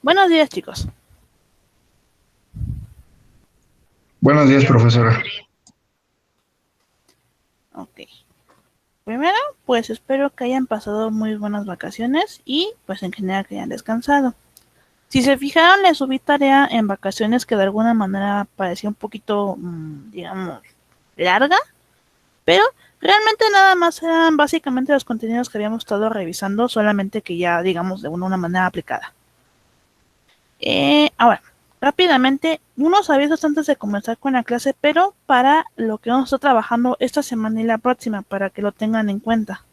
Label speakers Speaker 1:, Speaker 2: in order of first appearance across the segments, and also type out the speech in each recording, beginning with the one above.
Speaker 1: Buenos días, chicos.
Speaker 2: Buenos días, profesora.
Speaker 1: Ok. Primero, pues espero que hayan pasado muy buenas vacaciones y pues en general que hayan descansado. Si se fijaron, les subí tarea en vacaciones que de alguna manera parecía un poquito, digamos, larga, pero realmente nada más eran básicamente los contenidos que habíamos estado revisando, solamente que ya, digamos, de una manera aplicada. Ahora, rápidamente, unos avisos antes de comenzar con la clase, pero para lo que vamos a estar trabajando esta semana y la próxima, para que lo tengan en cuenta.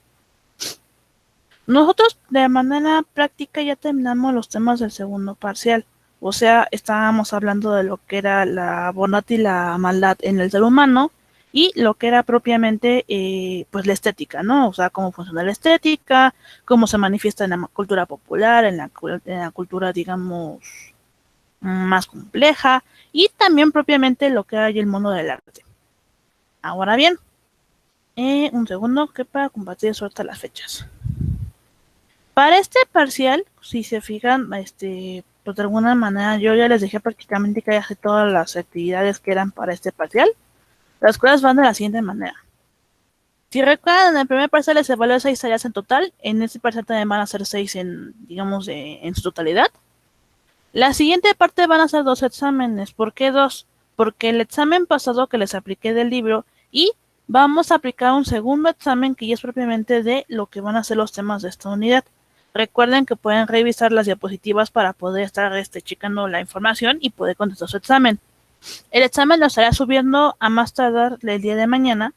Speaker 1: Nosotros de manera práctica ya terminamos los temas del segundo parcial. O sea, estábamos hablando de lo que era la bondad y la maldad en el ser humano y lo que era propiamente pues la estética, ¿no? O sea, cómo funciona la estética, cómo se manifiesta en la cultura popular, en la cultura, digamos, más compleja y también propiamente lo que hay en el mundo del arte. Ahora bien, un segundo que para compartir suelta las fechas. Para este parcial, si se fijan, pues de alguna manera yo ya les dejé prácticamente que hacer todas las actividades que eran para este parcial. Las cosas van de la siguiente manera. Si recuerdan, en el primer parcial les evalué 6 tareas en total. En este parcial también van a ser 6 en, digamos, en su totalidad. La siguiente parte van a ser 2 exámenes. ¿Por qué 2? Porque el examen pasado que les apliqué del libro y vamos a aplicar un segundo examen que ya es propiamente de lo que van a ser los temas de esta unidad. Recuerden que pueden revisar las diapositivas para poder estar checando la información y poder contestar su examen. El examen lo estaré subiendo a más tardar el día de mañana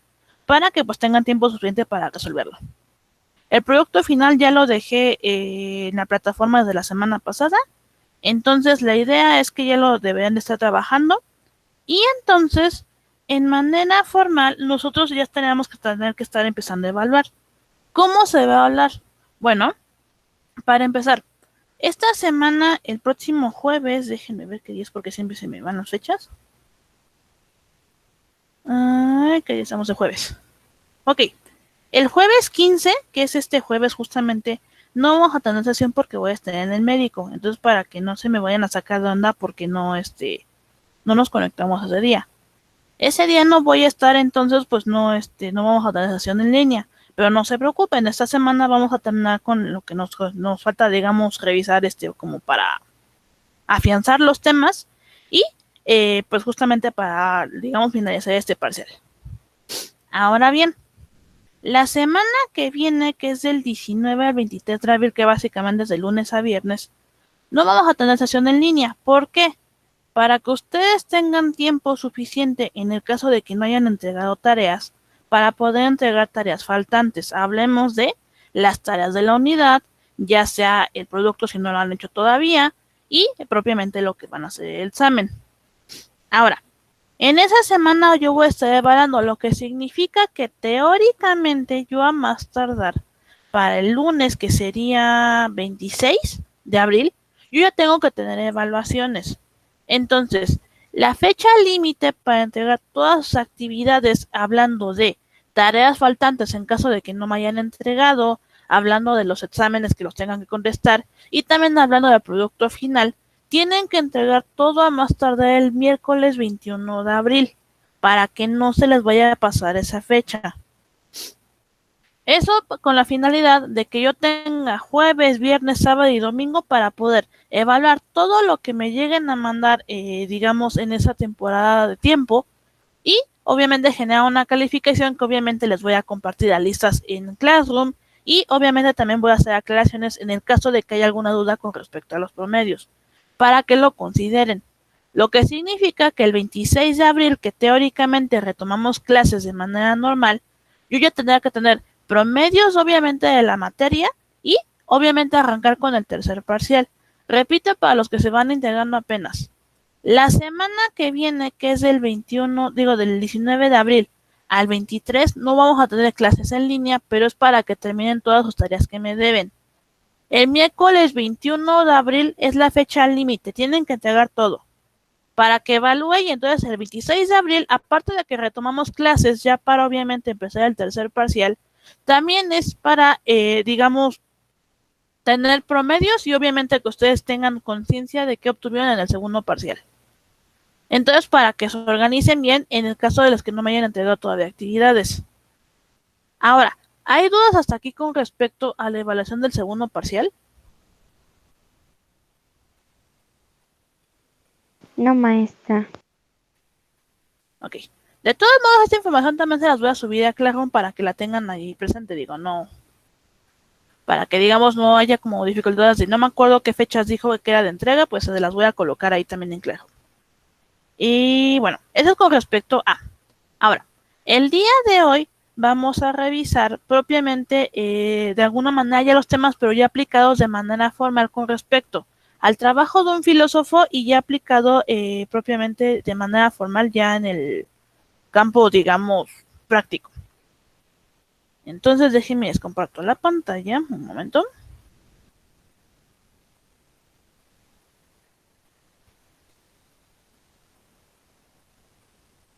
Speaker 1: para que pues tengan tiempo suficiente para resolverlo. El producto final ya lo dejé en la plataforma de la semana pasada, entonces la idea es que ya lo deberían de estar trabajando y entonces en manera formal nosotros ya tenemos que tener que estar empezando a evaluar. ¿Cómo se va a hablar? Bueno, para empezar, esta semana, el próximo jueves, déjenme ver qué día es porque siempre se me van las fechas. Ay, que ya estamos de jueves. Ok, el jueves 15, que es este jueves justamente, no vamos a tener sesión porque voy a estar en el médico. Entonces, para que no se me vayan a sacar de onda porque no nos conectamos ese día. Ese día no voy a estar, entonces pues no vamos a tener sesión en línea. Pero no se preocupen, esta semana vamos a terminar con lo que nos falta, digamos, revisar como para afianzar los temas y pues justamente para, digamos, finalizar este parcial. Ahora bien, la semana que viene, que es del 19 al 23 de abril, que básicamente es de lunes a viernes, no vamos a tener sesión en línea. ¿Por qué? Para que ustedes tengan tiempo suficiente en el caso de que no hayan entregado tareas, para poder entregar tareas faltantes. Hablemos de las tareas de la unidad, ya sea el producto si no lo han hecho todavía, y propiamente lo que van a hacer el examen. Ahora, en esa semana yo voy a estar evaluando, lo que significa que teóricamente yo a más tardar para el lunes, que sería 26 de abril, yo ya tengo que tener evaluaciones. Entonces, la fecha límite para entregar todas sus actividades, hablando de tareas faltantes en caso de que no me hayan entregado, hablando de los exámenes que los tengan que contestar y también hablando del producto final, tienen que entregar todo a más tardar el miércoles 21 de abril para que no se les vaya a pasar esa fecha. Eso con la finalidad de que yo tenga jueves, viernes, sábado y domingo para poder evaluar todo lo que me lleguen a mandar, digamos, en esa temporada de tiempo y obviamente generar una calificación que obviamente les voy a compartir a listas en Classroom y obviamente también voy a hacer aclaraciones en el caso de que haya alguna duda con respecto a los promedios para que lo consideren. Lo que significa que el 26 de abril, que teóricamente retomamos clases de manera normal, yo ya tendría que tener promedios obviamente de la materia y obviamente arrancar con el tercer parcial. Repito para los que se van integrando apenas. La semana que viene, que es del 21, digo del 19 de abril al 23, no vamos a tener clases en línea, pero es para que terminen todas sus tareas que me deben. El miércoles 21 de abril es la fecha límite, tienen que entregar todo para que evalúe y entonces el 26 de abril, aparte de que retomamos clases ya para obviamente empezar el tercer parcial, también es para, digamos, tener promedios y obviamente que ustedes tengan conciencia de qué obtuvieron en el segundo parcial. Entonces, para que se organicen bien en el caso de los que no me hayan entregado todavía actividades. Ahora, ¿hay dudas hasta aquí con respecto a la evaluación del segundo parcial?
Speaker 3: No, maestra.
Speaker 1: Ok. De todos modos, esta información también se las voy a subir a Classroom para que la tengan ahí presente. Digo, no. Para que, digamos, no haya como dificultades de no me acuerdo qué fechas dijo que era de entrega, pues se las voy a colocar ahí también en Classroom. Y bueno, eso es con respecto a. Ahora, el día de hoy vamos a revisar propiamente de alguna manera ya los temas, pero ya aplicados de manera formal con respecto al trabajo de un filósofo y ya aplicado propiamente de manera formal ya en el campo, digamos, práctico. Entonces déjenme les comparto la pantalla, un momento.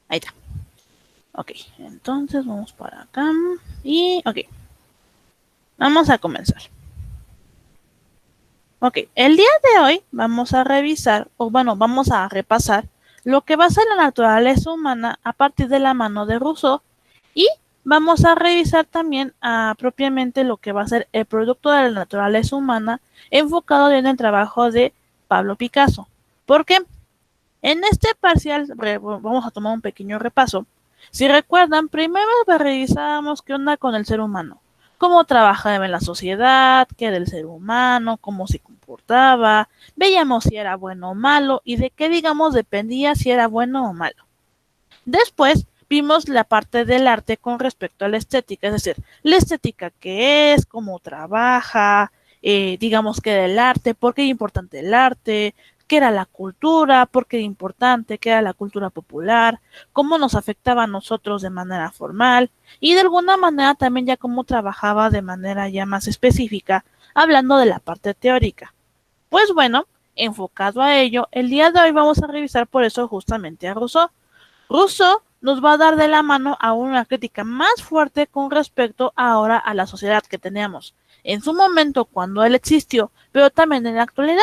Speaker 1: Ahí está. Ok, entonces vamos para acá y ok. Vamos a comenzar. Ok, el día de hoy vamos a revisar, o bueno, vamos a repasar lo que va a ser la naturaleza humana a partir de la mano de Rousseau y vamos a revisar también propiamente lo que va a ser el producto de la naturaleza humana enfocado en el trabajo de Pablo Picasso. Porque en este parcial vamos a tomar un pequeño repaso. Si recuerdan, primero revisábamos qué onda con el ser humano, cómo trabajaba en la sociedad, qué era el ser humano, cómo se comportaba, veíamos si era bueno o malo y de qué, digamos, dependía si era bueno o malo. Después vimos la parte del arte con respecto a la estética, es decir, la estética qué es, cómo trabaja, digamos que era el arte, por qué es importante el arte, qué era la cultura, por qué era importante, qué era la cultura popular, cómo nos afectaba a nosotros de manera formal y de alguna manera también ya cómo trabajaba de manera ya más específica, hablando de la parte teórica. Pues bueno, enfocado a ello, el día de hoy vamos a revisar por eso justamente a Rousseau. Rousseau nos va a dar de la mano a una crítica más fuerte con respecto ahora a la sociedad que teníamos en su momento cuando él existió, pero también en la actualidad.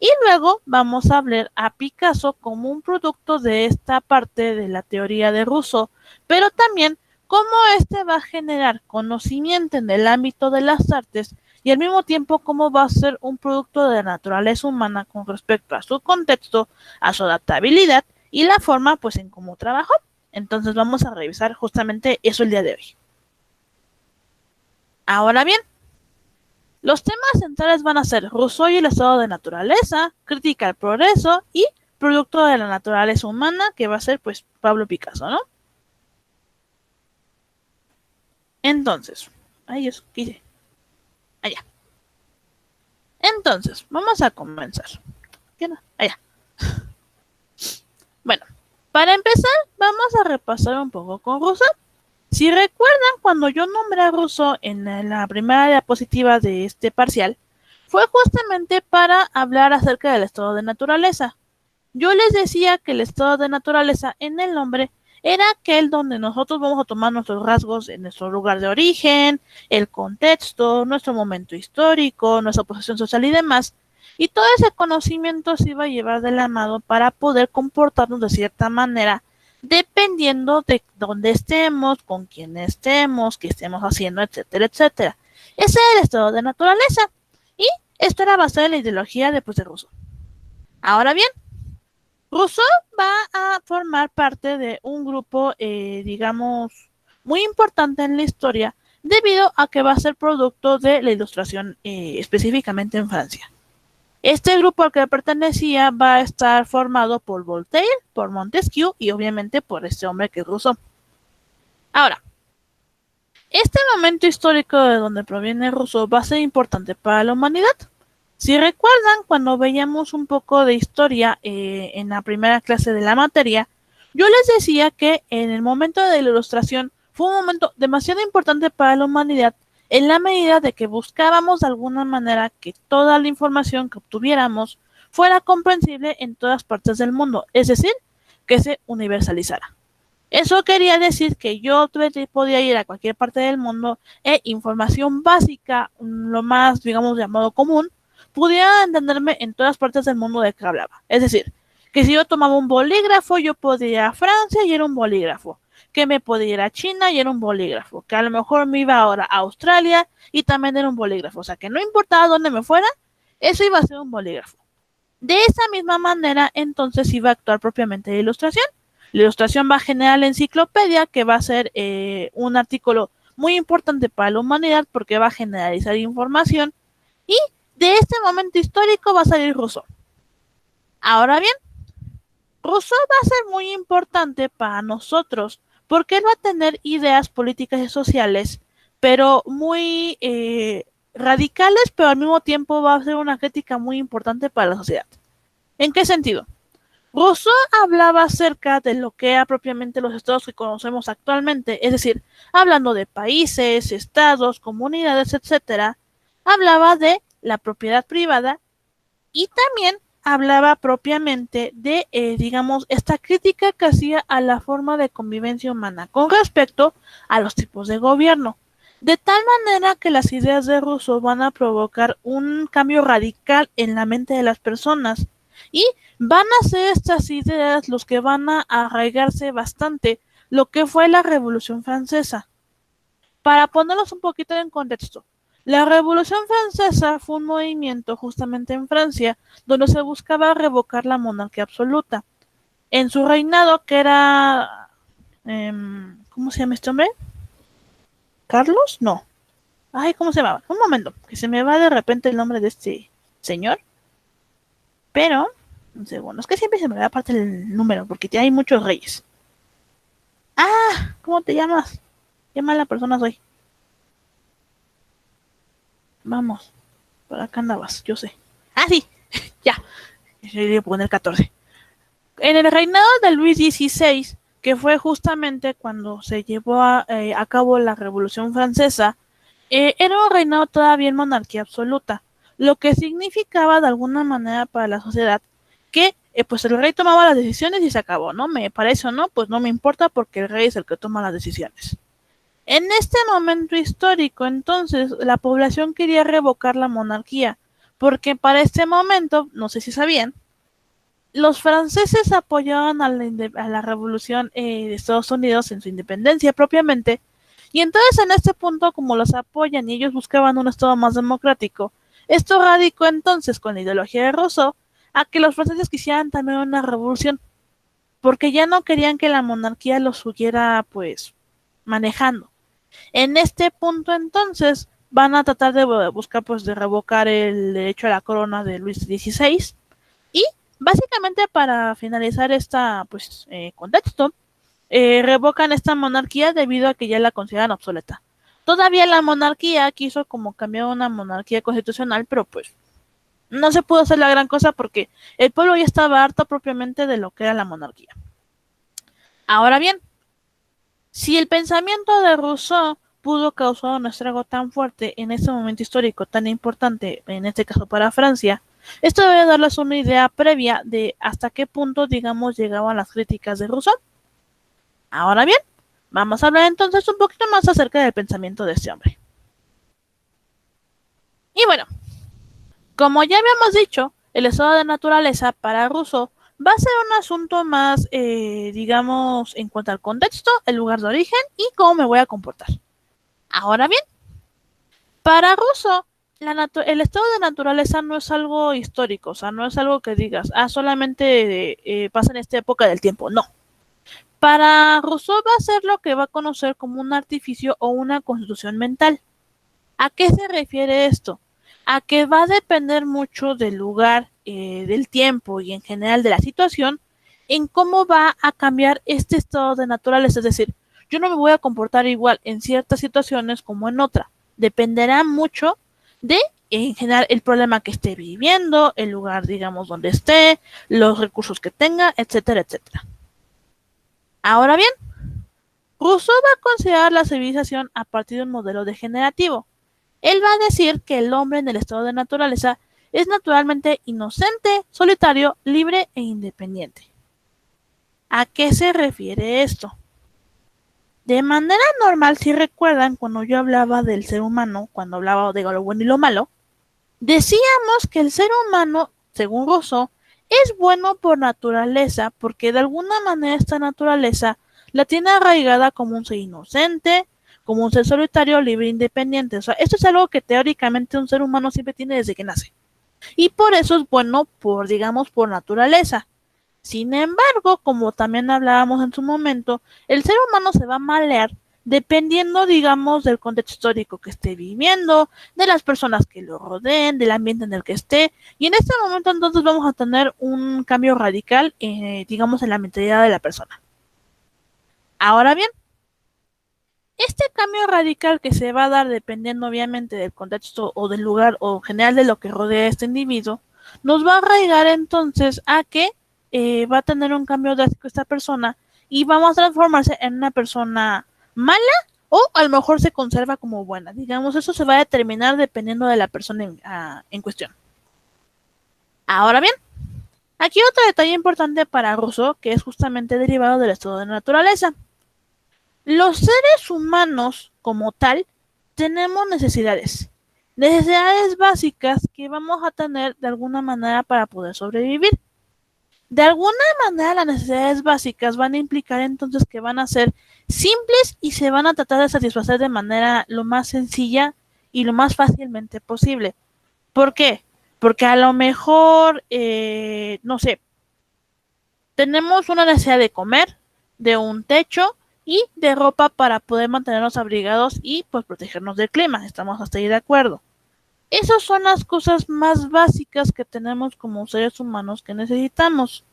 Speaker 1: Y luego vamos a hablar a Picasso como un producto de esta parte de la teoría de Rousseau, pero también cómo este va a generar conocimiento en el ámbito de las artes y al mismo tiempo cómo va a ser un producto de la naturaleza humana con respecto a su contexto, a su adaptabilidad y la forma pues en cómo trabajó. Entonces vamos a revisar justamente eso el día de hoy. Ahora bien, los temas centrales van a ser Rousseau y el estado de naturaleza, crítica al progreso y producto de la naturaleza humana, que va a ser pues Pablo Picasso, ¿no? Entonces, ay, eso quise. Allá. Entonces, vamos a comenzar. ¿Qué no? Allá. Bueno, para empezar, vamos a repasar un poco con Rousseau. Si recuerdan, cuando yo nombré a Rousseau en la primera diapositiva de este parcial, fue justamente para hablar acerca del estado de naturaleza. Yo les decía que el estado de naturaleza en el nombre era aquel donde nosotros vamos a tomar nuestros rasgos en nuestro lugar de origen, el contexto, nuestro momento histórico, nuestra posición social y demás, y todo ese conocimiento se iba a llevar de la mano para poder comportarnos de cierta manera dependiendo de dónde estemos, con quién estemos, qué estemos haciendo, etcétera, etcétera. Ese es el estado de naturaleza. Y esto era basado en la ideología de Rousseau. Ahora bien, Rousseau va a formar parte de un grupo, digamos, muy importante en la historia, debido a que va a ser producto de la ilustración específicamente en Francia. Este grupo al que pertenecía va a estar formado por Voltaire, por Montesquieu y obviamente por este hombre que es Rousseau. Ahora, este momento histórico de donde proviene Rousseau va a ser importante para la humanidad. Si recuerdan, cuando veíamos un poco de historia en la primera clase de la materia, yo les decía que en el momento de la ilustración fue un momento demasiado importante para la humanidad en la medida de que buscábamos de alguna manera que toda la información que obtuviéramos fuera comprensible en todas partes del mundo, es decir, que se universalizara. Eso quería decir que yo podía ir a cualquier parte del mundo e información básica, lo más, digamos, llamado común, pudiera entenderme en todas partes del mundo de que hablaba. Es decir, que si yo tomaba un bolígrafo, yo podía ir a Francia y era un bolígrafo. Que me podía ir a China y era un bolígrafo. Que a lo mejor me iba ahora a Australia y también era un bolígrafo. O sea, que no importaba dónde me fuera, eso iba a ser un bolígrafo. De esa misma manera, entonces iba a actuar propiamente la ilustración. La ilustración va a generar la enciclopedia, que va a ser un artículo muy importante para la humanidad porque va a generalizar información. Y de este momento histórico va a salir Rousseau. Ahora bien, Rousseau va a ser muy importante para nosotros porque él va a tener ideas políticas y sociales, pero muy radicales, pero al mismo tiempo va a ser una crítica muy importante para la sociedad. ¿En qué sentido? Rousseau hablaba acerca de lo que era propiamente los estados que conocemos actualmente, es decir, hablando de países, estados, comunidades, etcétera, hablaba de la propiedad privada y también hablaba propiamente de, digamos, esta crítica que hacía a la forma de convivencia humana con respecto a los tipos de gobierno. De tal manera que las ideas de Rousseau van a provocar un cambio radical en la mente de las personas y van a ser estas ideas los que van a arraigarse bastante lo que fue la Revolución Francesa. Para ponerlos un poquito en contexto, la Revolución Francesa fue un movimiento justamente en Francia donde se buscaba revocar la monarquía absoluta. En su reinado, que era... ¿cómo se llama este hombre? ¿Carlos? No. Ay, ¿cómo se llamaba? Un momento, que se me va de repente el nombre de este señor. Pero, un segundo, es que siempre se me da aparte el número, porque hay muchos reyes. Ah, ¿cómo te llamas? Qué mala persona soy. Vamos, por acá andabas, yo sé. Ah, sí, ya. Yo le voy a poner 14. En el reinado de Luis XVI, que fue justamente cuando se llevó a cabo la Revolución Francesa, era un reinado todavía en monarquía absoluta, lo que significaba de alguna manera para la sociedad que pues el rey tomaba las decisiones y se acabó, ¿no? Me parece o no, pues no me importa porque el rey es el que toma las decisiones. En este momento histórico, entonces, la población quería revocar la monarquía, porque para este momento, no sé si sabían, los franceses apoyaban a la revolución de Estados Unidos en su independencia propiamente, y entonces en este punto, como los apoyan y ellos buscaban un estado más democrático, esto radicó entonces con la ideología de Rousseau a que los franceses quisieran también una revolución, porque ya no querían que la monarquía los siguiera pues manejando. En este punto entonces van a tratar de buscar pues de revocar el derecho a la corona de Luis XVI y básicamente para finalizar esta pues contexto revocan esta monarquía debido a que ya la consideran obsoleta. Todavía la monarquía quiso como cambiar una monarquía constitucional, pero pues no se pudo hacer la gran cosa porque el pueblo ya estaba harto propiamente de lo que era la monarquía. Ahora bien, si el pensamiento de Rousseau pudo causar un estrago tan fuerte en este momento histórico tan importante, en este caso para Francia, esto debe darles una idea previa de hasta qué punto, digamos, llegaban las críticas de Rousseau. Ahora bien, vamos a hablar entonces un poquito más acerca del pensamiento de este hombre. Y bueno, como ya habíamos dicho, el estado de naturaleza para Rousseau va a ser un asunto más, digamos, en cuanto al contexto, el lugar de origen y cómo me voy a comportar. Ahora bien, para Rousseau, el estado de naturaleza no es algo histórico, o sea, no es algo que digas, solamente pasa en esta época del tiempo, no. Para Rousseau va a ser lo que va a conocer como un artificio o una constitución mental. ¿A qué se refiere esto? A que va a depender mucho del lugar, del tiempo y en general de la situación en cómo va a cambiar este estado de naturaleza. Es decir, yo no me voy a comportar igual en ciertas situaciones como en otra. Dependerá mucho de, en general, el problema que esté viviendo, el lugar, digamos, donde esté, los recursos que tenga, etcétera, etcétera. Ahora bien, Rousseau va a considerar la civilización a partir de un modelo degenerativo. Él va a decir que el hombre en el estado de naturaleza es naturalmente inocente, solitario, libre e independiente. ¿A qué se refiere esto? De manera normal, si recuerdan, cuando yo hablaba del ser humano, cuando hablaba de lo bueno y lo malo, decíamos que el ser humano, según Rousseau, es bueno por naturaleza, porque de alguna manera esta naturaleza la tiene arraigada como un ser inocente, como un ser solitario, libre e independiente. O sea, esto es algo que teóricamente un ser humano siempre tiene desde que nace. Y por eso es bueno por, digamos, por naturaleza. Sin embargo, como también hablábamos en su momento, el ser humano se va a malear dependiendo, digamos, del contexto histórico que esté viviendo, de las personas que lo rodeen, del ambiente en el que esté. Y en este momento entonces vamos a tener un cambio radical, digamos, en la mentalidad de la persona. Ahora bien, este cambio radical que se va a dar dependiendo obviamente del contexto o del lugar o en general de lo que rodea a este individuo, nos va a arraigar entonces a que va a tener un cambio drástico esta persona y vamos a transformarse en una persona mala o a lo mejor se conserva como buena. Digamos, eso se va a determinar dependiendo de la persona en cuestión. Ahora bien, aquí otro detalle importante para Rousseau que es justamente derivado del estado de naturaleza. Los seres humanos, como tal, tenemos necesidades. Necesidades básicas que vamos a tener de alguna manera para poder sobrevivir. De alguna manera las necesidades básicas van a implicar entonces que van a ser simples y se van a tratar de satisfacer de manera lo más sencilla y lo más fácilmente posible. ¿Por qué? Porque a lo mejor, no sé, tenemos una necesidad de comer, de un techo y de ropa para poder mantenernos abrigados y pues protegernos del clima. Estamos hasta ahí de acuerdo. Esas son las cosas más básicas que tenemos como seres humanos que necesitamos.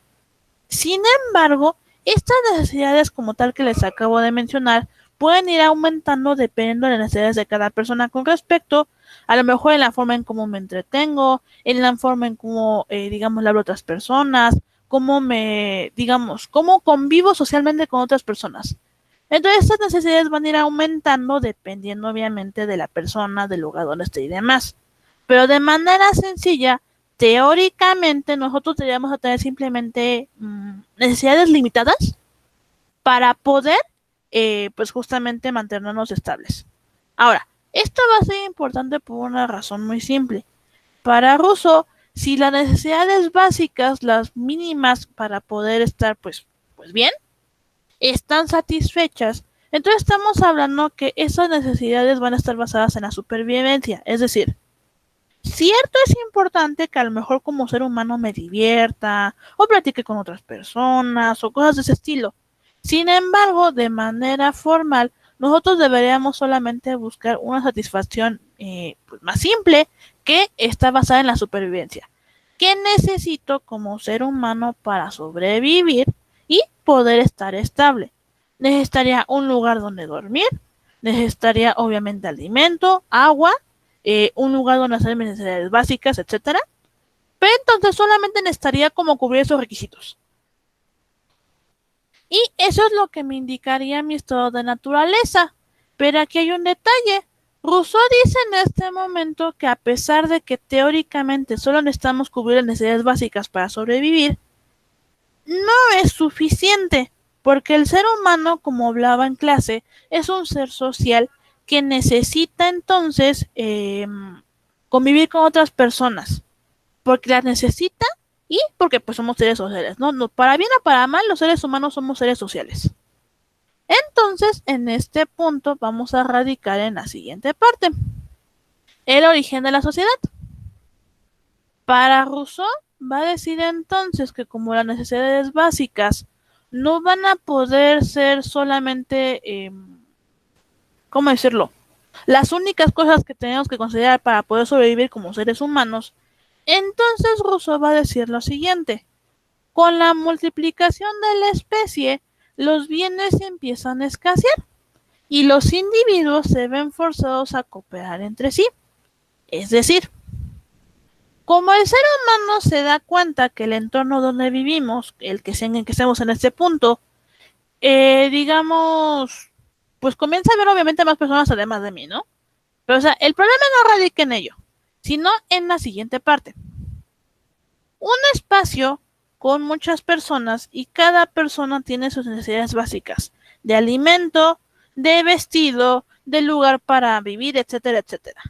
Speaker 1: Sin embargo, estas necesidades como tal que les acabo de mencionar pueden ir aumentando dependiendo de las necesidades de cada persona con respecto a lo mejor en la forma en cómo me entretengo, en la forma en cómo, digamos, le hablo a otras personas, cómo convivo socialmente con otras personas. Entonces, estas necesidades van a ir aumentando dependiendo obviamente de la persona, del lugar donde esté y demás. Pero de manera sencilla, teóricamente nosotros deberíamos tener simplemente necesidades limitadas para poder, pues justamente mantenernos estables. Ahora, esto va a ser importante por una razón muy simple. Para Rousseau, si las necesidades básicas, las mínimas para poder estar pues bien, están satisfechas, entonces estamos hablando que esas necesidades van a estar basadas en la supervivencia. Es decir, cierto es importante que a lo mejor como ser humano me divierta o platique con otras personas o cosas de ese estilo. Sin embargo, de manera formal, nosotros deberíamos solamente buscar una satisfacción pues más simple que está basada en la supervivencia. ¿Qué necesito como ser humano para sobrevivir y poder estar estable? Necesitaría un lugar donde dormir, necesitaría obviamente alimento, agua, un lugar donde hacer mis necesidades básicas, etcétera. Pero entonces solamente necesitaría como cubrir esos requisitos. Y eso es lo que me indicaría mi estado de naturaleza. Pero aquí hay un detalle. Rousseau dice en este momento que a pesar de que teóricamente solo necesitamos cubrir las necesidades básicas para sobrevivir, no es suficiente, porque el ser humano, como hablaba en clase, es un ser social que necesita entonces convivir con otras personas, porque las necesita y porque pues somos seres sociales, ¿no? Para bien o para mal, los seres humanos somos seres sociales. Entonces, en este punto vamos a radicar en la siguiente parte. El origen de la sociedad. Para Rousseau va a decir entonces que como las necesidades básicas no van a poder ser solamente, ¿cómo decirlo? Las únicas cosas que tenemos que considerar para poder sobrevivir como seres humanos, entonces Rousseau va a decir lo siguiente. Con la multiplicación de la especie, los bienes empiezan a escasear y los individuos se ven forzados a cooperar entre sí. Es decir, como el ser humano se da cuenta que el entorno donde vivimos, en que estemos en este punto, digamos, pues comienza a haber obviamente más personas además de mí, ¿no? Pero o sea, el problema no radica en ello, sino en la siguiente parte. Un espacio con muchas personas y cada persona tiene sus necesidades básicas de alimento, de vestido, de lugar para vivir, etcétera, etcétera.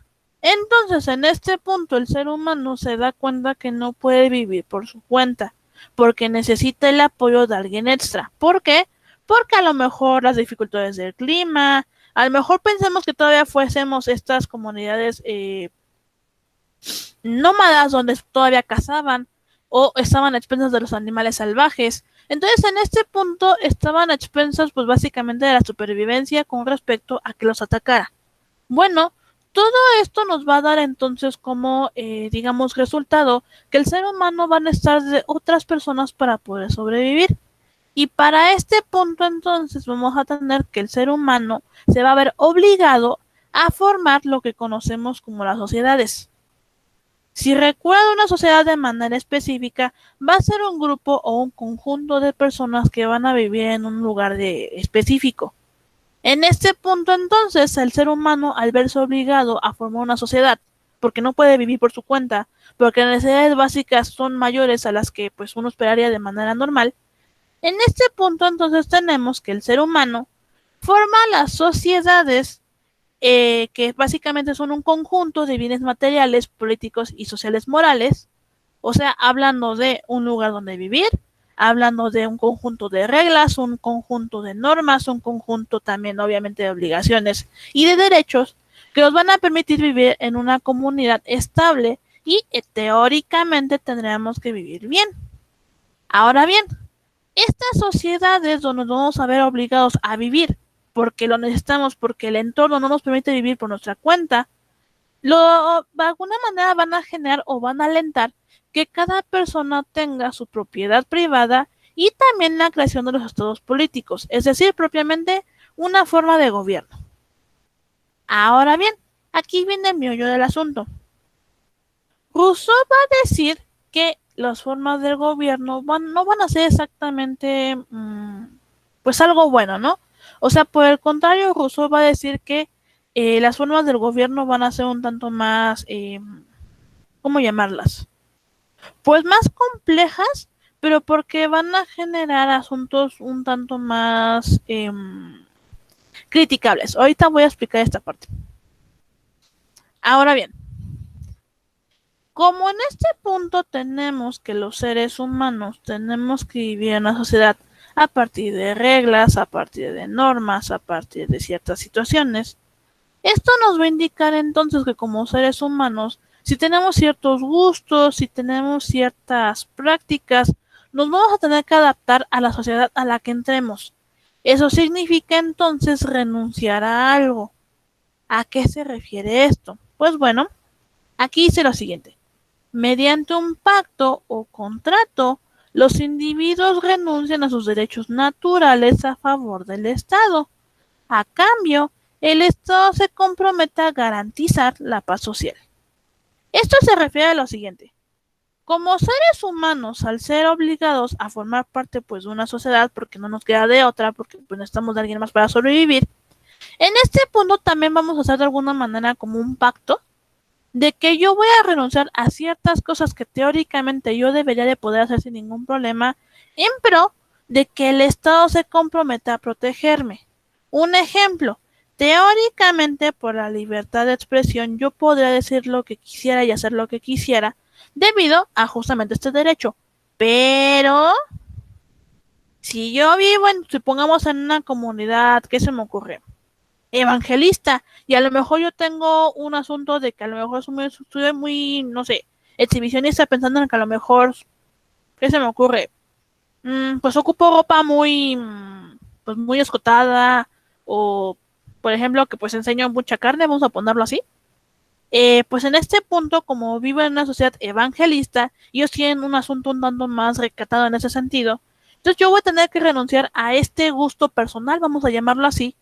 Speaker 1: Entonces, en este punto, el ser humano se da cuenta que no puede vivir por su cuenta, porque necesita el apoyo de alguien extra. ¿Por qué? Porque a lo mejor las dificultades del clima, a lo mejor pensemos que todavía fuésemos estas comunidades nómadas donde todavía cazaban o estaban a expensas de los animales salvajes. Entonces, en este punto estaban a expensas, pues básicamente de la supervivencia con respecto a que los atacara. Bueno, todo esto nos va a dar entonces como, digamos, resultado que el ser humano va a necesitar de otras personas para poder sobrevivir. Y para este punto entonces vamos a tener que el ser humano se va a ver obligado a formar lo que conocemos como las sociedades. Si recuerda una sociedad de manera específica, va a ser un grupo o un conjunto de personas que van a vivir en un lugar específico. En este punto entonces el ser humano, al verse obligado a formar una sociedad, porque no puede vivir por su cuenta, porque las necesidades básicas son mayores a las que pues uno esperaría de manera normal, en este punto entonces tenemos que el ser humano forma las sociedades que básicamente son un conjunto de bienes materiales, políticos y sociales morales, o sea, hablando de un lugar donde vivir, hablando de un conjunto de reglas, un conjunto de normas, un conjunto también obviamente de obligaciones y de derechos que nos van a permitir vivir en una comunidad estable y teóricamente tendríamos que vivir bien. Ahora bien, estas sociedades donde nos vamos a ver obligados a vivir porque lo necesitamos, porque el entorno no nos permite vivir por nuestra cuenta, de alguna manera van a generar o van a alentar que cada persona tenga su propiedad privada y también la creación de los estados políticos, es decir, propiamente una forma de gobierno. Ahora bien, aquí viene el meollo del asunto. Rousseau va a decir que las formas del gobierno no van a ser exactamente pues algo bueno, ¿no? O sea, por el contrario, Rousseau va a decir que las formas del gobierno van a ser un tanto más, ¿cómo llamarlas? Pues más complejas, pero porque van a generar asuntos un tanto más criticables. Ahorita voy a explicar esta parte. Ahora bien, como en este punto tenemos que los seres humanos tenemos que vivir en una sociedad a partir de reglas, a partir de normas, a partir de ciertas situaciones, esto nos va a indicar entonces que como seres humanos, si tenemos ciertos gustos, si tenemos ciertas prácticas, nos vamos a tener que adaptar a la sociedad a la que entremos. Eso significa entonces renunciar a algo. ¿A qué se refiere esto? Pues bueno, aquí dice lo siguiente. Mediante un pacto o contrato, los individuos renuncian a sus derechos naturales a favor del Estado. A cambio, el Estado se compromete a garantizar la paz social. Esto se refiere a lo siguiente. Como seres humanos, al ser obligados a formar parte pues de una sociedad, porque no nos queda de otra, porque pues necesitamos de alguien más para sobrevivir, en este punto también vamos a hacer de alguna manera como un pacto de que yo voy a renunciar a ciertas cosas que teóricamente yo debería de poder hacer sin ningún problema, en pro de que el Estado se comprometa a protegerme. Un ejemplo, teóricamente por la libertad de expresión yo podría decir lo que quisiera y hacer lo que quisiera debido a justamente este derecho. Pero si yo vivo supongamos en una comunidad, ¿qué se me ocurre? Evangelista, y a lo mejor yo tengo un asunto de que a lo mejor estoy muy, no sé, exhibicionista pensando en que a lo mejor, ¿qué se me ocurre? Pues ocupo ropa muy, pues muy escotada, o por ejemplo que pues enseño mucha carne, vamos a ponerlo así. Pues en este punto, como vivo en una sociedad evangelista, ellos tienen un asunto un tanto más recatado en ese sentido. Entonces yo voy a tener que renunciar a este gusto personal, vamos a llamarlo así,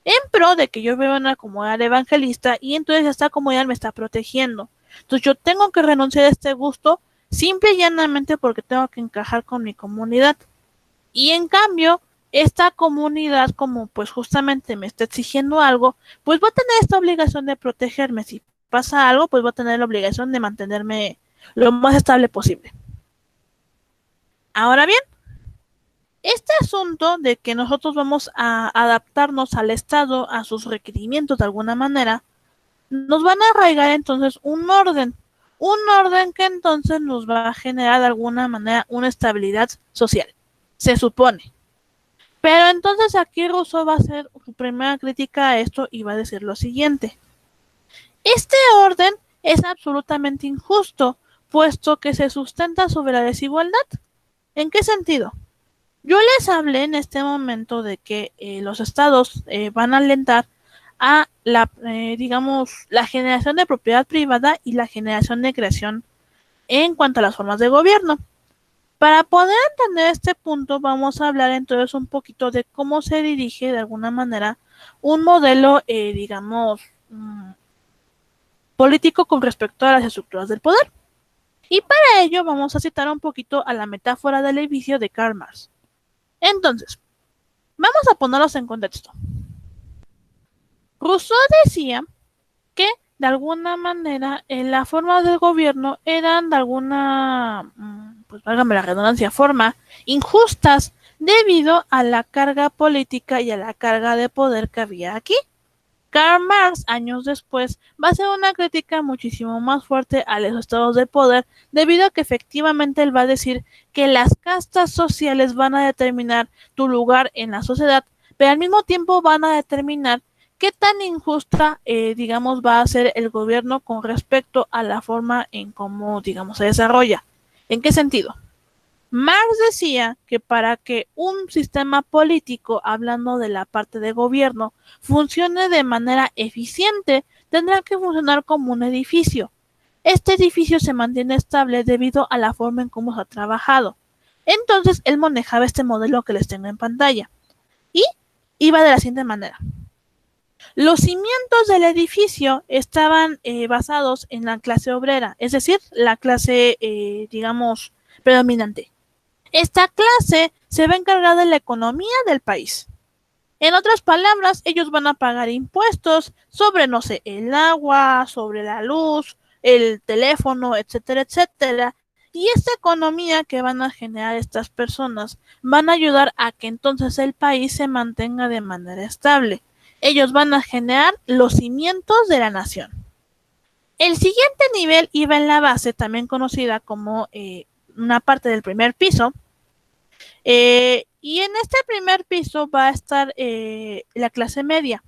Speaker 1: en pro de que yo vivo en una comunidad evangelista y entonces esta comunidad me está protegiendo. Entonces yo tengo que renunciar a este gusto simple y llanamente porque tengo que encajar con mi comunidad. Y en cambio, esta comunidad, como pues justamente me está exigiendo algo, pues voy a tener esta obligación de protegerme. Si pasa algo, pues voy a tener la obligación de mantenerme lo más estable posible. Ahora bien, Este asunto de que nosotros vamos a adaptarnos al Estado, a sus requerimientos de alguna manera, nos van a arraigar entonces un orden que entonces nos va a generar de alguna manera una estabilidad social, se supone. Pero entonces aquí Rousseau va a hacer su primera crítica a esto y va a decir lo siguiente. Este orden es absolutamente injusto, puesto que se sustenta sobre la desigualdad. ¿En qué sentido? Yo les hablé en este momento de que los estados van a alentar a la generación de propiedad privada y la generación de creación en cuanto a las formas de gobierno. Para poder entender este punto, vamos a hablar entonces un poquito de cómo se dirige de alguna manera un modelo, político con respecto a las estructuras del poder. Y para ello vamos a citar un poquito a la metáfora del edificio de Karl Marx. Entonces, vamos a ponerlos en contexto. Rousseau decía que de alguna manera las formas del gobierno eran de alguna, pues válgame la redundancia, forma injustas debido a la carga política y a la carga de poder que había aquí. Karl Marx, años después, va a hacer una crítica muchísimo más fuerte a los estados de poder, debido a que efectivamente él va a decir que las castas sociales van a determinar tu lugar en la sociedad, pero al mismo tiempo van a determinar qué tan injusta, va a ser el gobierno con respecto a la forma en cómo, se desarrolla. ¿En qué sentido? Marx decía que para que un sistema político, hablando de la parte de gobierno, funcione de manera eficiente, tendrá que funcionar como un edificio. Este edificio se mantiene estable debido a la forma en cómo se ha trabajado. Entonces, él manejaba este modelo que les tengo en pantalla. Y iba de la siguiente manera. Los cimientos del edificio estaban basados en la clase obrera, es decir, la clase, predominante. Esta clase se va a encargar de la economía del país. En otras palabras, ellos van a pagar impuestos sobre, no sé, el agua, sobre la luz, el teléfono, etcétera, etcétera. Y esta economía que van a generar estas personas van a ayudar a que entonces el país se mantenga de manera estable. Ellos van a generar los cimientos de la nación. El siguiente nivel iba en la base, también conocida como una parte del primer piso. Y en este primer piso va a estar la clase media.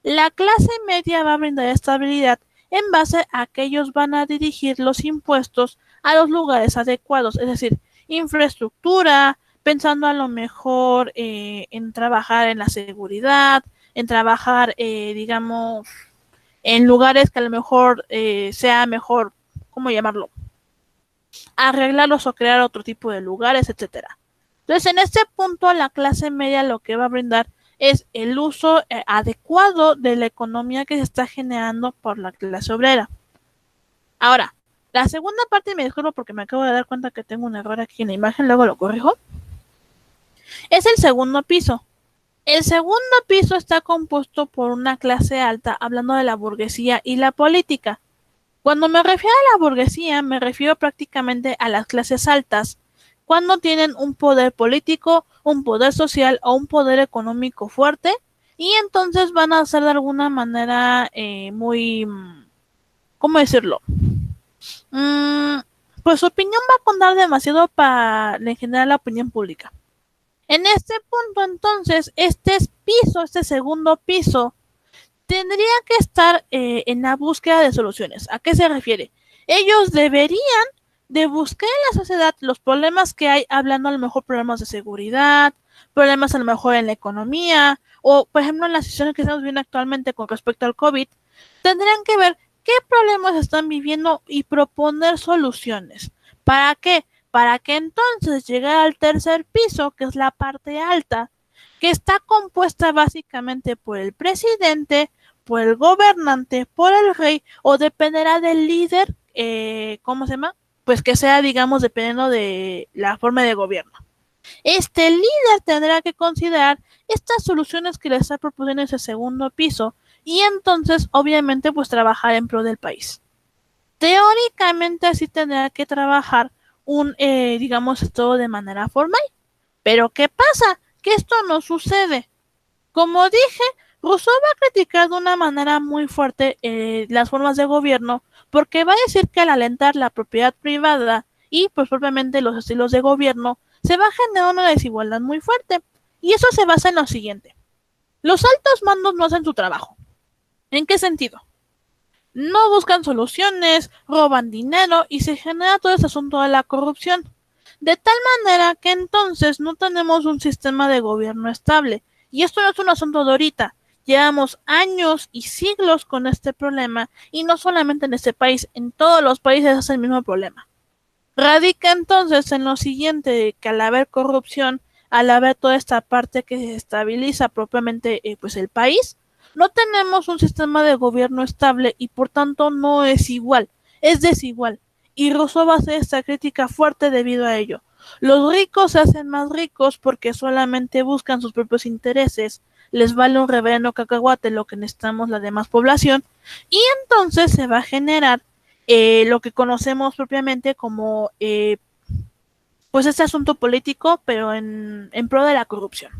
Speaker 1: La clase media va a brindar estabilidad en base a que ellos van a dirigir los impuestos a los lugares adecuados, es decir, infraestructura, pensando a lo mejor en trabajar en la seguridad, en trabajar, en lugares que a lo mejor sea mejor, ¿cómo llamarlo? Arreglarlos o crear otro tipo de lugares, etcétera. Entonces, en este punto, la clase media lo que va a brindar es el uso adecuado de la economía que se está generando por la clase obrera. Ahora, la segunda parte, me disculpo porque me acabo de dar cuenta que tengo un error aquí en la imagen, luego lo corrijo, es el segundo piso. El segundo piso está compuesto por una clase alta, hablando de la burguesía y la política. Cuando me refiero a la burguesía, me refiero prácticamente a las clases altas, cuando tienen un poder político, un poder social o un poder económico fuerte, y entonces van a ser de alguna manera muy, ¿cómo decirlo? Pues su opinión va a contar demasiado para en general la opinión pública. En este punto, entonces, este segundo piso, tendría que estar en la búsqueda de soluciones. ¿A qué se refiere? Ellos deberían de buscar en la sociedad los problemas que hay, hablando a lo mejor problemas de seguridad, problemas a lo mejor en la economía, o por ejemplo en las situaciones que estamos viviendo actualmente con respecto al COVID, tendrán que ver qué problemas están viviendo y proponer soluciones. ¿Para qué? Para que entonces llegar al tercer piso, que es la parte alta, que está compuesta básicamente por el presidente, por el gobernante, por el rey, o dependerá del líder, ¿cómo se llama? Pues que sea, dependiendo de la forma de gobierno. Este líder tendrá que considerar estas soluciones que le está proponiendo ese segundo piso y entonces, obviamente, pues trabajar en pro del país. Teóricamente, así tendrá que trabajar todo de manera formal. Pero ¿qué pasa? Que esto no sucede. Como dije, Rousseau va a criticar de una manera muy fuerte las formas de gobierno, porque va a decir que al alentar la propiedad privada y pues propiamente los estilos de gobierno, se va a generar una desigualdad muy fuerte. Y eso se basa en lo siguiente. Los altos mandos no hacen su trabajo. ¿En qué sentido? No buscan soluciones, roban dinero y se genera todo ese asunto de la corrupción. De tal manera que entonces no tenemos un sistema de gobierno estable. Y esto no es un asunto de ahorita. Llevamos años y siglos con este problema y no solamente en este país, en todos los países es el mismo problema. Radica entonces en lo siguiente, que al haber corrupción, al haber toda esta parte que estabiliza propiamente pues el país, no tenemos un sistema de gobierno estable y por tanto no es igual, es desigual. Y Rousseau va a hacer esta crítica fuerte debido a ello. Los ricos se hacen más ricos porque solamente buscan sus propios intereses, les vale un reverendo cacahuate lo que necesitamos la demás población, y entonces se va a generar lo que conocemos propiamente como pues este asunto político, pero en pro de la corrupción.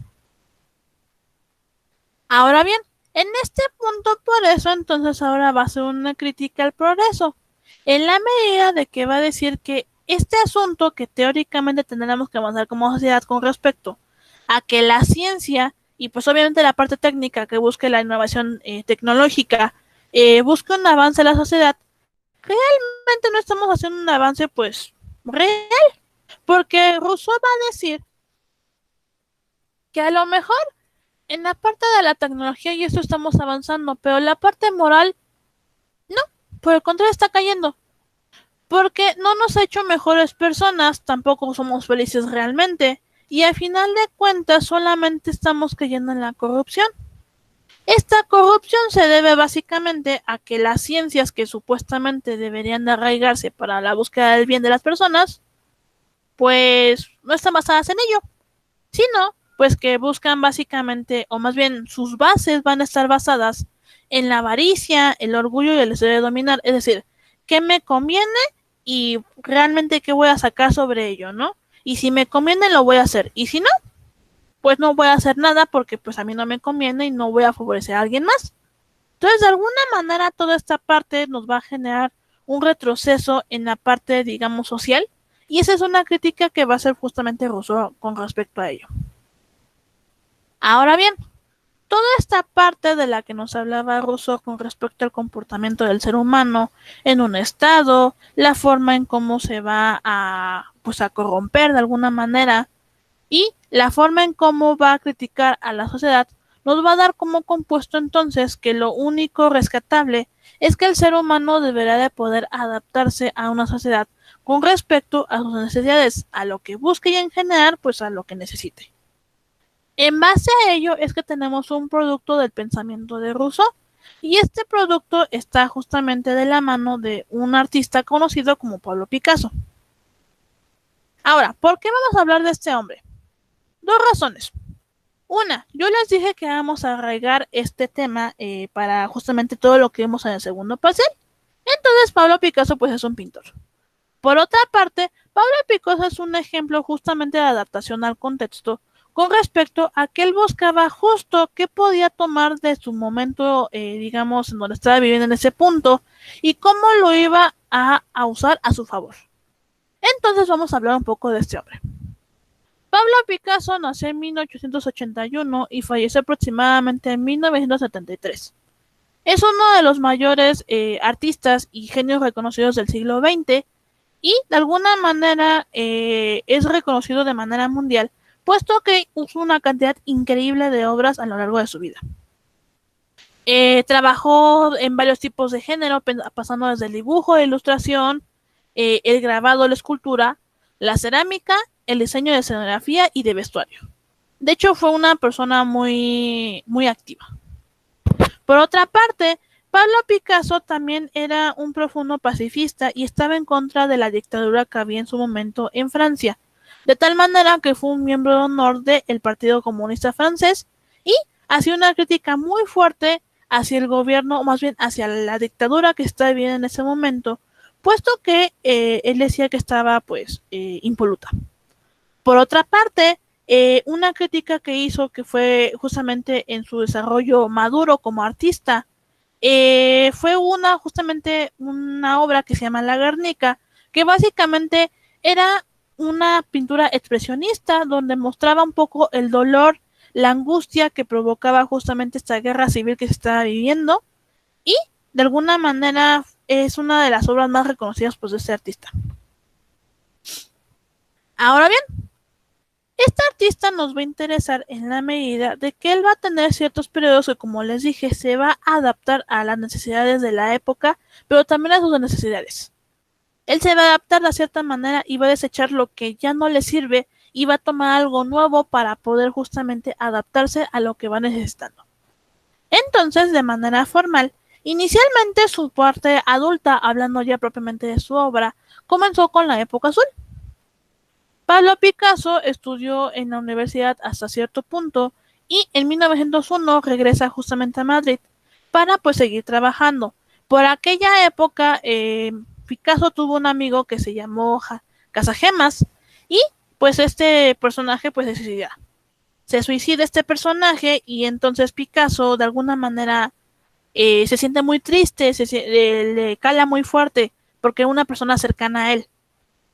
Speaker 1: Ahora bien, en este punto por eso entonces ahora va a ser una crítica al progreso, en la medida de que va a decir que este asunto que teóricamente tendremos que avanzar como sociedad con respecto a que la ciencia y pues obviamente la parte técnica que busque la innovación tecnológica busque un avance en la sociedad, realmente no estamos haciendo un avance pues real, porque Rousseau va a decir que a lo mejor en la parte de la tecnología y esto estamos avanzando, pero la parte moral no, por el contrario está cayendo, porque no nos ha hecho mejores personas, tampoco somos felices realmente, y al final de cuentas solamente estamos cayendo en la corrupción. Esta corrupción se debe básicamente a que las ciencias que supuestamente deberían de arraigarse para la búsqueda del bien de las personas, pues no están basadas en ello, sino pues que buscan básicamente, o más bien sus bases van a estar basadas en la avaricia, el orgullo y el deseo de dominar, es decir, qué me conviene y realmente qué voy a sacar sobre ello, ¿no? Y si me conviene lo voy a hacer, y si no, pues no voy a hacer nada porque pues a mí no me conviene y no voy a favorecer a alguien más. Entonces, de alguna manera, toda esta parte nos va a generar un retroceso en la parte, digamos, social, y esa es una crítica que va a hacer justamente Rousseau con respecto a ello. Ahora bien, toda esta parte de la que nos hablaba Rousseau con respecto al comportamiento del ser humano en un estado, la forma en cómo se va pues a corromper de alguna manera y la forma en cómo va a criticar a la sociedad, nos va a dar como compuesto entonces que lo único rescatable es que el ser humano deberá de poder adaptarse a una sociedad con respecto a sus necesidades, a lo que busque y en general pues a lo que necesite. En base a ello es que tenemos un producto del pensamiento de Rousseau, y este producto está justamente de la mano de un artista conocido como Pablo Picasso. Ahora, ¿por qué vamos a hablar de este hombre? Dos razones. Una, yo les dije que vamos a arraigar este tema para justamente todo lo que vimos en el segundo parcial. Entonces, Pablo Picasso pues es un pintor. Por otra parte, Pablo Picasso es un ejemplo justamente de adaptación al contexto con respecto a que él buscaba justo qué podía tomar de su momento, digamos, en donde estaba viviendo en ese punto y cómo lo iba a usar a su favor. Entonces vamos a hablar un poco de este hombre. Pablo Picasso nació en 1881 y falleció aproximadamente en 1973. Es uno de los mayores artistas y genios reconocidos del siglo XX y de alguna manera es reconocido de manera mundial, puesto que usó una cantidad increíble de obras a lo largo de su vida. Trabajó en varios tipos de género, pasando desde el dibujo, la ilustración, el grabado, la escultura, la cerámica, el diseño de escenografía y de vestuario. De hecho, fue una persona muy, muy activa. Por otra parte, Pablo Picasso también era un profundo pacifista y estaba en contra de la dictadura que había en su momento en Francia, de tal manera que fue un miembro de honor del Partido Comunista Francés y hacía una crítica muy fuerte hacia el gobierno, o más bien hacia la dictadura que estaba viviendo en ese momento, puesto que él decía que estaba pues impoluta. Por otra parte, una crítica que hizo que fue justamente en su desarrollo maduro como artista, fue justamente una obra que se llama La Guernica, que básicamente era una pintura expresionista donde mostraba un poco el dolor, la angustia que provocaba justamente esta guerra civil que se estaba viviendo, y de alguna manera es una de las obras más reconocidas pues, de este artista. Ahora bien, este artista nos va a interesar en la medida de que él va a tener ciertos periodos que, como les dije, se va a adaptar a las necesidades de la época, pero también a sus necesidades. Él se va a adaptar de cierta manera y va a desechar lo que ya no le sirve y va a tomar algo nuevo para poder justamente adaptarse a lo que va necesitando. Entonces, de manera formal, inicialmente su parte adulta, hablando ya propiamente de su obra, comenzó con la época azul. Pablo Picasso estudió en la universidad hasta cierto punto y en 1901 regresa justamente a Madrid para pues seguir trabajando. Por aquella época Picasso tuvo un amigo que se llamó Casagemas y pues este personaje pues se suicida. Se suicida este personaje y entonces Picasso de alguna manera se siente muy triste, le cala muy fuerte porque una persona cercana a él.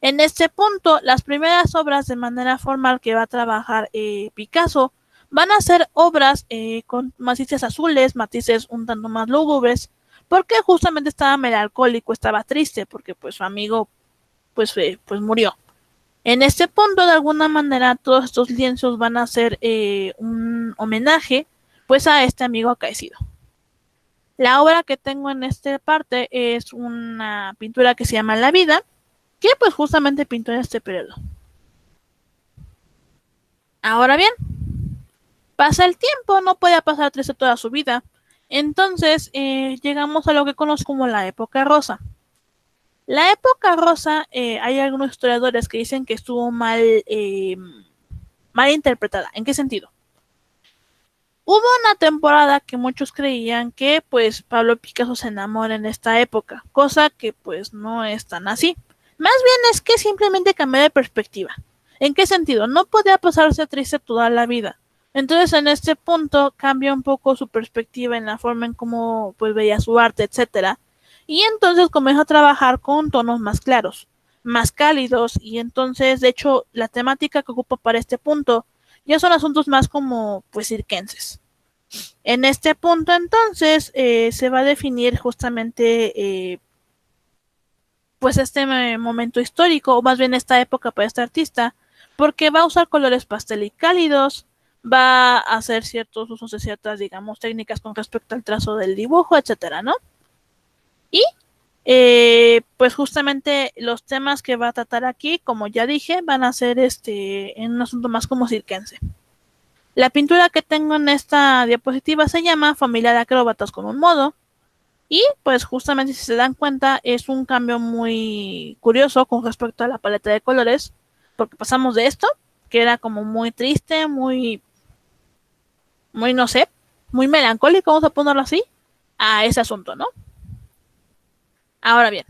Speaker 1: En este punto, las primeras obras de manera formal que va a trabajar Picasso van a ser obras con matices azules, matices un tanto más lúgubres, porque justamente estaba melancólico, estaba triste, porque pues su amigo pues murió. En este punto, de alguna manera, todos estos lienzos van a ser un homenaje pues a este amigo acaecido. La obra que tengo en esta parte es una pintura que se llama La Vida, que pues justamente pintó en este periodo. Ahora bien, pasa el tiempo, no puede pasar triste toda su vida. Entonces llegamos a lo que conozco como la época rosa. La época rosa, hay algunos historiadores que dicen que estuvo mal interpretada. ¿En qué sentido? Hubo una temporada que muchos creían que pues Pablo Picasso se enamora en esta época, cosa que pues no es tan así. Más bien es que simplemente cambió de perspectiva. ¿En qué sentido? No podía pasarse triste toda la vida. Entonces en este punto cambia un poco su perspectiva en la forma en cómo pues veía su arte, etcétera. Y entonces comienza a trabajar con tonos más claros, más cálidos, y entonces de hecho la temática que ocupa para este punto ya son asuntos más como pues circenses. En este punto entonces se va a definir justamente pues este momento histórico, o más bien esta época para este artista, porque va a usar colores pastel y cálidos, va a hacer ciertos usos de ciertas, digamos, técnicas con respecto al trazo del dibujo, etcétera, ¿no? Y pues justamente los temas que va a tratar aquí, como ya dije, van a ser en un asunto más como circense. La pintura que tengo en esta diapositiva se llama Familia de acróbatas con un modo. Y pues justamente si se dan cuenta es un cambio muy curioso con respecto a la paleta de colores, porque pasamos de esto, que era como muy triste, muy no sé, muy melancólico, vamos a ponerlo así, a ese asunto, ¿no? Ahora bien,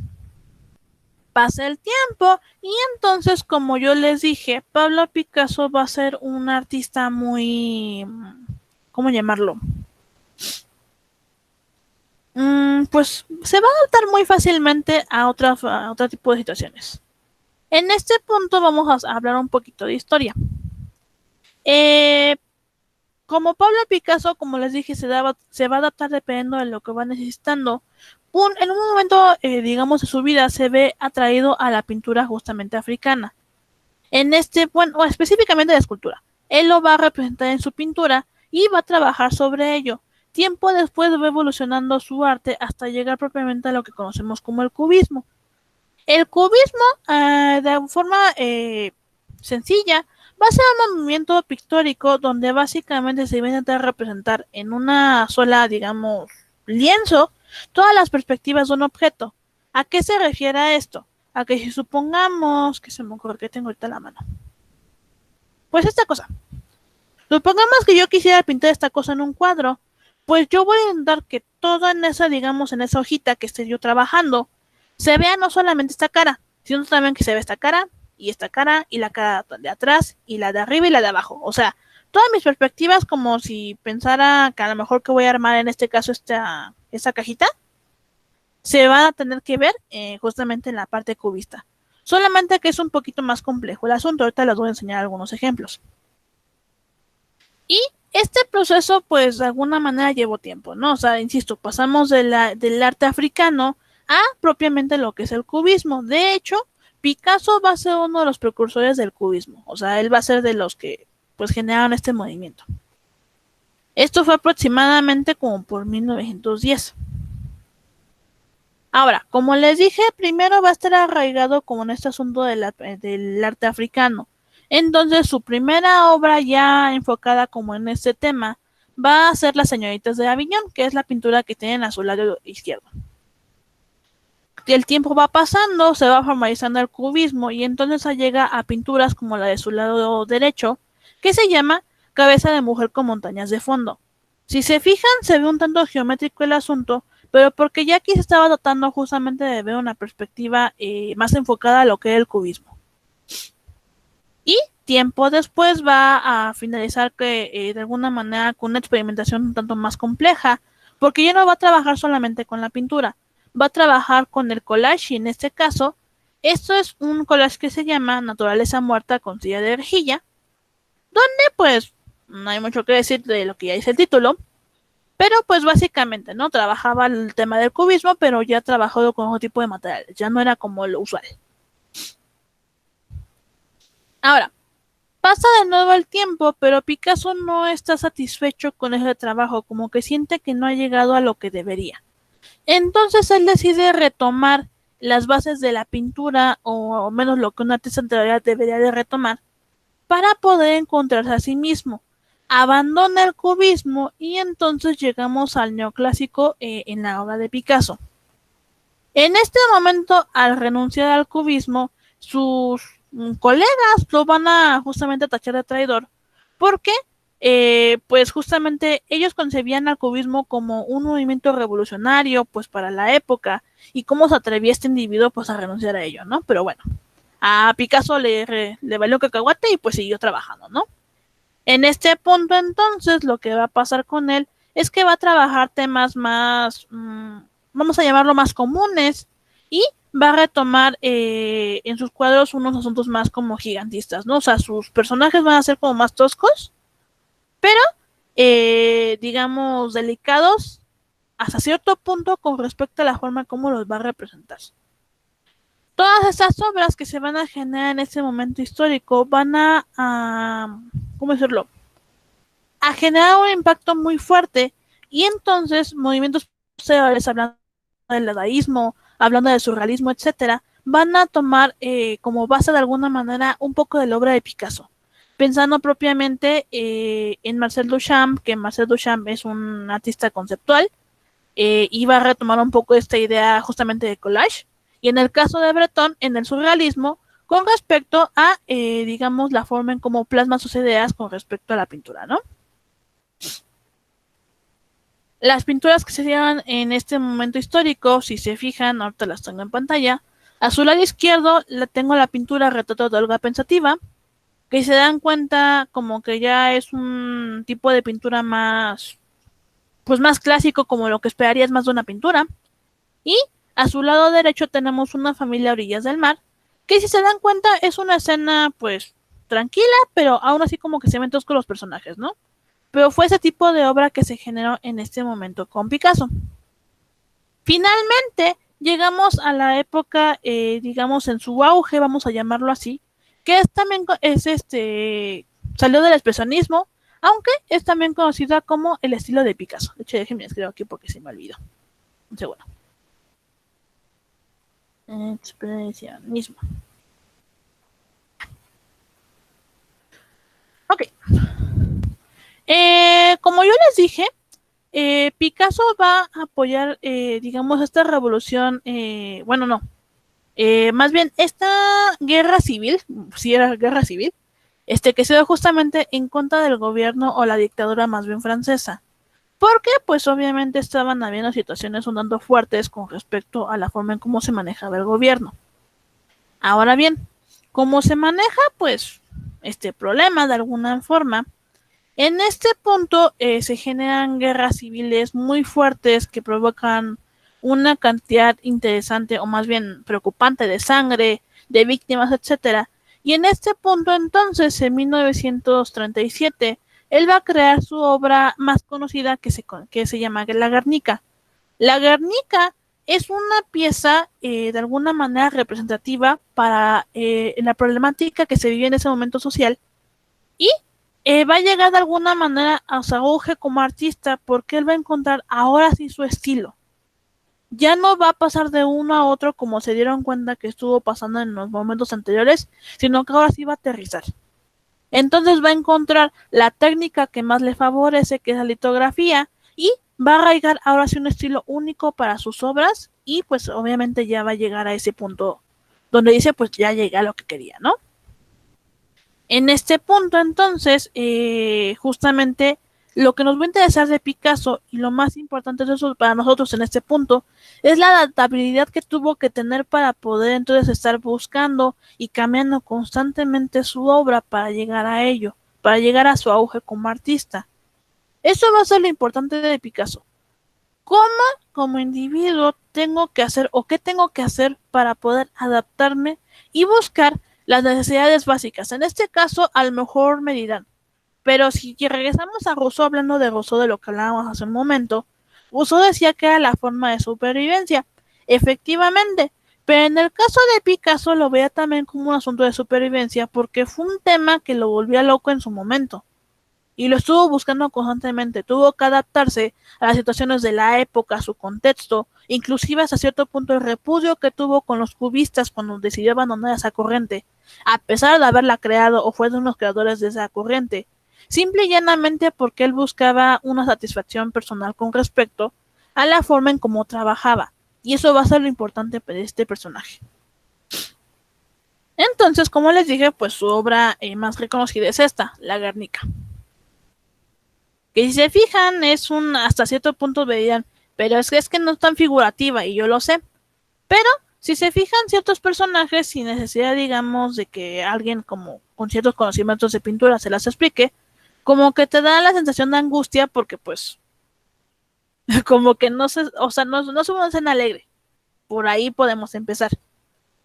Speaker 1: pasa el tiempo y entonces, como yo les dije, Pablo Picasso va a ser un artista muy, ¿cómo llamarlo? Pues se va a adaptar muy fácilmente a otro tipo de situaciones. En este punto vamos a hablar un poquito de historia. Como Pablo Picasso, como les dije, se va a adaptar dependiendo de lo que va necesitando. En un momento, digamos, de su vida se ve atraído a la pintura justamente africana. O específicamente la escultura. Él lo va a representar en su pintura y va a trabajar sobre ello. Tiempo después va evolucionando su arte hasta llegar propiamente a lo que conocemos como el cubismo. El cubismo, de forma sencilla, va a ser un movimiento pictórico donde básicamente se va a intentar representar en una sola, digamos, lienzo todas las perspectivas de un objeto. ¿A qué se refiere esto? A que si supongamos, que se me ocurre que tengo ahorita la mano, pues esta cosa. Supongamos que yo quisiera pintar esta cosa en un cuadro, pues yo voy a intentar que todo en esa, digamos, en esa hojita que esté yo trabajando, se vea no solamente esta cara, sino también que se vea esta cara y esta cara, y la cara de atrás, y la de arriba y la de abajo. O sea, todas mis perspectivas, como si pensara que a lo mejor que voy a armar en este caso esta cajita, se van a tener que ver justamente en la parte cubista. Solamente que es un poquito más complejo el asunto. Ahorita les voy a enseñar algunos ejemplos. Y este proceso, pues, de alguna manera llevó tiempo, ¿no? O sea, insisto, pasamos del arte africano a propiamente lo que es el cubismo. De hecho, Picasso va a ser uno de los precursores del cubismo. O sea, él va a ser de los que, pues, generaron este movimiento. Esto fue aproximadamente como por 1910. Ahora, como les dije, primero va a estar arraigado como en este asunto del arte africano. Entonces, su primera obra ya enfocada como en este tema va a ser Las señoritas de Aviñón, que es la pintura que tienen a su lado izquierdo. El tiempo va pasando, se va formalizando el cubismo y entonces llega a pinturas como la de su lado derecho, que se llama Cabeza de mujer con montañas de fondo. Si se fijan, se ve un tanto geométrico el asunto, pero porque ya aquí se estaba tratando justamente de ver una perspectiva más enfocada a lo que es el cubismo. Y tiempo después va a finalizar que de alguna manera con una experimentación un tanto más compleja, porque ya no va a trabajar solamente con la pintura, va a trabajar con el collage y en este caso, esto es un collage que se llama Naturaleza muerta con silla de rejilla, donde pues no hay mucho que decir de lo que ya dice el título, pero pues básicamente, ¿no? Trabajaba el tema del cubismo, pero ya trabajado con otro tipo de materiales, ya no era como lo usual. Ahora, pasa de nuevo el tiempo, pero Picasso no está satisfecho con ese trabajo, como que siente que no ha llegado a lo que debería. Entonces él decide retomar las bases de la pintura, o menos lo que un artista en teoría debería de retomar, para poder encontrarse a sí mismo. Abandona el cubismo y entonces llegamos al neoclásico en la obra de Picasso. En este momento, al renunciar al cubismo, sus colegas lo van a justamente tachar de traidor, porque pues justamente ellos concebían al cubismo como un movimiento revolucionario pues para la época, y cómo se atrevía este individuo pues a renunciar a ello, ¿no? Pero bueno, a Picasso le valió cacahuate y pues siguió trabajando, ¿no? En este punto entonces lo que va a pasar con él es que va a trabajar temas más, vamos a llamarlo más comunes, y va a retomar en sus cuadros unos asuntos más como gigantistas, ¿no? O sea, sus personajes van a ser como más toscos, pero digamos delicados hasta cierto punto con respecto a la forma como los va a representar. Todas estas obras que se van a generar en este momento histórico van ¿cómo decirlo?, a generar un impacto muy fuerte, y entonces movimientos posteriores, hablando del dadaísmo, hablando del surrealismo, etcétera, van a tomar como base de alguna manera un poco de la obra de Picasso, pensando propiamente en Marcel Duchamp, que Marcel Duchamp es un artista conceptual, y va a retomar un poco esta idea justamente de collage, y en el caso de Breton, en el surrealismo, con respecto a, digamos, la forma en cómo plasma sus ideas con respecto a la pintura, ¿no? Las pinturas que se dieron en este momento histórico, si se fijan, ahorita las tengo en pantalla. A su lado izquierdo tengo la pintura Retrato de Olga Pensativa, que se dan cuenta como que ya es un tipo de pintura más, pues más clásico, como lo que esperarías más de una pintura. Y a su lado derecho tenemos Una familia a orillas del mar, que si se dan cuenta es una escena pues tranquila, pero aún así como que se ven todos con los personajes, ¿no? Pero fue ese tipo de obra que se generó en este momento con Picasso. Finalmente, llegamos a la época, digamos, en su auge, vamos a llamarlo así, que es también, salió del expresionismo, aunque es también conocida como el estilo de Picasso. De hecho, déjenme escribir aquí porque se me olvidó. Un segundo. Expresionismo. Ok. Como yo les dije, Picasso va a apoyar, digamos, esta revolución, bueno, no, más bien esta guerra civil, si era guerra civil, que se dio justamente en contra del gobierno o la dictadura más bien francesa. Porque, pues, obviamente estaban habiendo situaciones un tanto fuertes con respecto a la forma en cómo se manejaba el gobierno. Ahora bien, ¿Cómo se maneja, pues, este problema de alguna forma? En este punto se generan guerras civiles muy fuertes que provocan una cantidad interesante o más bien preocupante de sangre, de víctimas, etcétera. Y en este punto entonces, en 1937, él va a crear su obra más conocida que se llama La Guernica. La Guernica es una pieza de alguna manera representativa para la problemática que se vive en ese momento social y va a llegar de alguna manera a su auge como artista porque él va a encontrar ahora sí su estilo. Ya no va a pasar de uno a otro como se dieron cuenta que estuvo pasando en los momentos anteriores, sino que ahora sí va a aterrizar. Entonces va a encontrar la técnica que más le favorece, que es la litografía, y va a arraigar ahora sí un estilo único para sus obras y pues obviamente ya va a llegar a ese punto donde dice pues ya llegué a lo que quería, ¿no? En este punto, entonces, justamente lo que nos va a interesar de Picasso y lo más importante de eso para nosotros en este punto es la adaptabilidad que tuvo que tener para poder entonces estar buscando y cambiando constantemente su obra para llegar a ello, para llegar a su auge como artista. Eso va a ser lo importante de Picasso. ¿Cómo como individuo tengo que hacer o qué tengo que hacer para poder adaptarme y buscar las necesidades básicas? En este caso, a lo mejor me dirán, pero si regresamos a Rousseau, hablando de Rousseau, de lo que hablábamos hace un momento, Rousseau decía que era la forma de supervivencia. Efectivamente, pero en el caso de Picasso lo veía también como un asunto de supervivencia porque fue un tema que lo volvía loco en su momento y lo estuvo buscando constantemente. Tuvo que adaptarse a las situaciones de la época, a su contexto, inclusive hasta cierto punto el repudio que tuvo con los cubistas cuando decidió abandonar esa corriente, a pesar de haberla creado o fue de unos creadores de esa corriente, simple y llanamente porque él buscaba una satisfacción personal con respecto a la forma en cómo trabajaba. Y eso va a ser lo importante de este personaje. Entonces, como les dije, pues su obra más reconocida es esta, La Guernica. Que si se fijan es un hasta cierto punto veían, pero es que no es tan figurativa y yo lo sé. Pero si se fijan ciertos personajes sin necesidad, digamos, de que alguien como con ciertos conocimientos de pintura se las explique, como que te da la sensación de angustia porque pues como que no se, o sea, no se hacen alegre. Por ahí podemos empezar.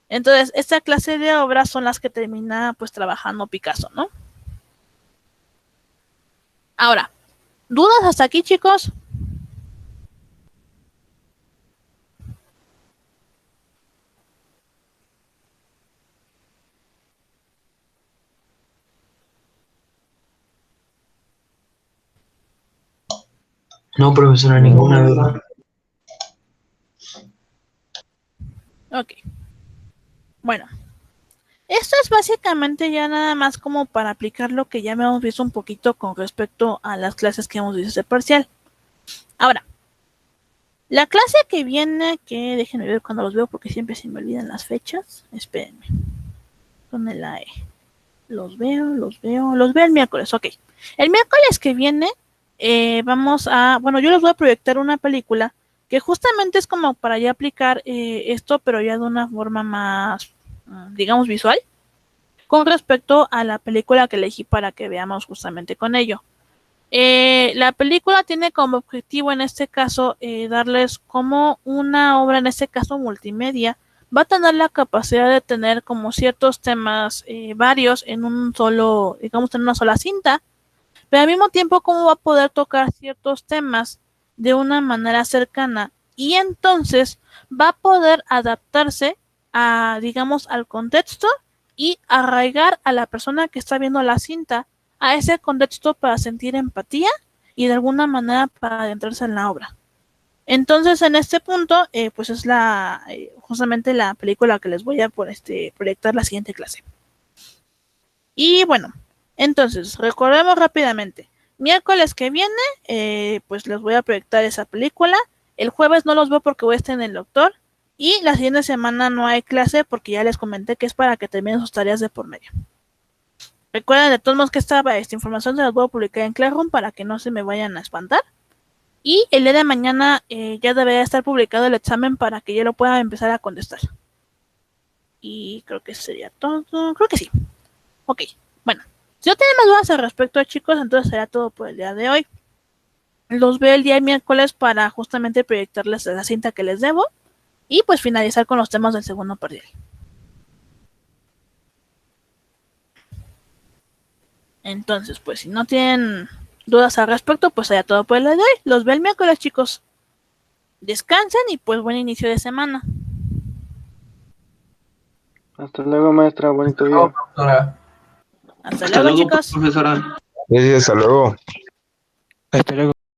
Speaker 1: Entonces, esta clase de obras son las que termina pues trabajando Picasso, ¿no? Ahora, ¿dudas hasta aquí, chicos?
Speaker 4: No, profesora, ninguna duda.
Speaker 1: Ok. Bueno, esto es básicamente ya nada más como para aplicar lo que ya hemos visto un poquito con respecto a las clases que hemos visto de parcial. Ahora, la clase que viene, que déjenme ver cuando los veo porque siempre se me olvidan las fechas. Espérenme. ¿Dónde la he? Los veo el miércoles, ok. El miércoles que viene vamos a, bueno, yo les voy a proyectar una película que justamente es como para ya aplicar esto, pero ya de una forma más, digamos, visual, con respecto a la película que elegí para que veamos justamente con ello. La película tiene como objetivo en este caso darles como una obra, en este caso multimedia, va a tener la capacidad de tener como ciertos temas varios en un solo, digamos, en una sola cinta, pero al mismo tiempo cómo va a poder tocar ciertos temas de una manera cercana y entonces va a poder adaptarse a, digamos, al contexto y arraigar a la persona que está viendo la cinta a ese contexto para sentir empatía y de alguna manera para adentrarse en la obra. Entonces, en este punto, pues es justamente la película que les voy a proyectar la siguiente clase. Y bueno, entonces, recordemos rápidamente. Miércoles que viene, pues les voy a proyectar esa película. El jueves no los veo porque voy a estar en el doctor. Y la siguiente semana no hay clase porque ya les comenté que es para que terminen sus tareas de por medio. Recuerden de todos modos que esta información se las voy a publicar en Classroom para que no se me vayan a espantar. Y el día de mañana ya debería estar publicado el examen para que ya lo puedan empezar a contestar. Y creo que sería todo. Creo que sí. Ok, bueno. Si no tienen más dudas al respecto, chicos, entonces será todo por el día de hoy. Los veo el día miércoles para justamente proyectarles la cinta que les debo. Y pues finalizar con los temas del segundo parcial. Entonces, pues si no tienen dudas al respecto, pues será todo por el día de hoy. Los veo el miércoles, chicos. Descansen y pues buen inicio de semana.
Speaker 5: Hasta luego, maestra. Bonito día.
Speaker 4: No, profesora.
Speaker 1: Hasta
Speaker 4: Hasta
Speaker 1: luego,
Speaker 4: luego,
Speaker 1: chicos.
Speaker 4: profesora.
Speaker 2: Hasta luego.
Speaker 5: Hasta luego.